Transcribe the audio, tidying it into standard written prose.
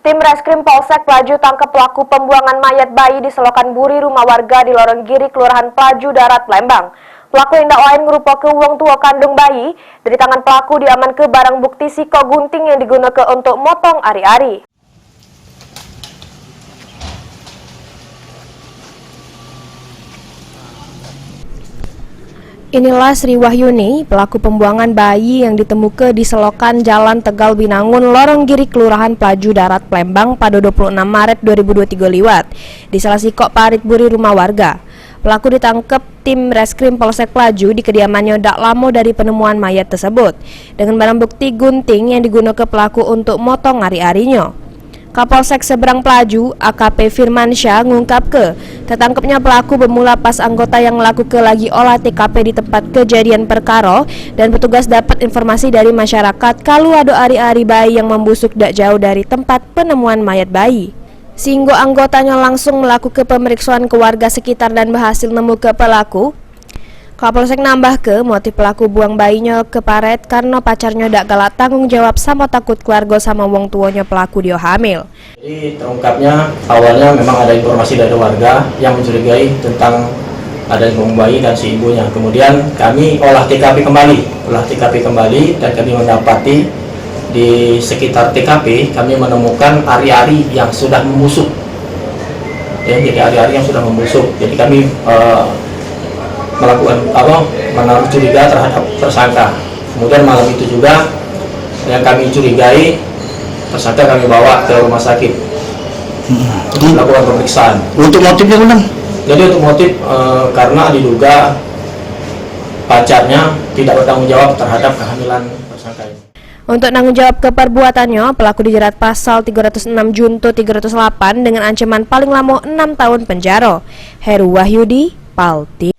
Tim Reskrim Polsek Pelaju tangkap pelaku pembuangan mayat bayi di selokan buri rumah warga di Lorong Giri, Kelurahan Pelaju Darat, Lembang. Pelaku yang dakwain ngerupa ke uang tua kandung bayi. Dari tangan pelaku diaman ke barang bukti siko gunting yang digunakan untuk motong ari-ari. Inilah Sri Wahyuni, pelaku pembuangan bayi yang ditemukan di selokan Jalan Tegal Binangun, Lorong Giri, Kelurahan Pelaju Darat, Lembang pada 26 Maret 2023 liwat di salah sikok parit buri rumah warga. Pelaku ditangkap tim Reskrim Polsek Pelaju di kediamannya dak lama dari penemuan mayat tersebut dengan barang bukti gunting yang digunakan pelaku untuk motong ari-arinya. Kapolsek Seberang Pelaju, AKP Firmansyah ngungkap ke tertangkapnya pelaku bermula pas anggota yang melakukan lagi olah TKP di tempat kejadian perkara dan petugas dapat informasi dari masyarakat kalau ada ari-ari bayi yang membusuk dak jauh dari tempat penemuan mayat bayi. Sehingga anggotanya langsung melakukan pemeriksaan ke warga sekitar dan berhasil nemu ke pelaku. Kapolsek nambah ke motif pelaku buang bayinya ke paret karena pacarnya dak galak tanggung jawab sama takut keluarga sama wong tuanya pelaku dia hamil. Jadi terungkapnya awalnya memang ada informasi dari warga yang mencurigai tentang ada buang bayi dan si ibunya. Kemudian kami olah TKP kembali dan kami mendapati di sekitar TKP kami menemukan ari-ari yang sudah membusuk. Ya, jadi ari-ari yang sudah membusuk. Jadi kami melakukan menaruh curiga terhadap tersangka. Kemudian malam itu juga yang kami curigai tersangka kami bawa ke rumah sakit melakukan pemeriksaan. Untuk motifnya Bang? Jadi untuk motif karena diduga pacarnya tidak bertanggung jawab terhadap kehamilan tersangka ini. Untuk tanggung jawab ke perbuatannya, pelaku dijerat pasal 306 Junto 308 dengan ancaman paling lama 6 tahun penjara. Heru Wahyudi, PAL TV.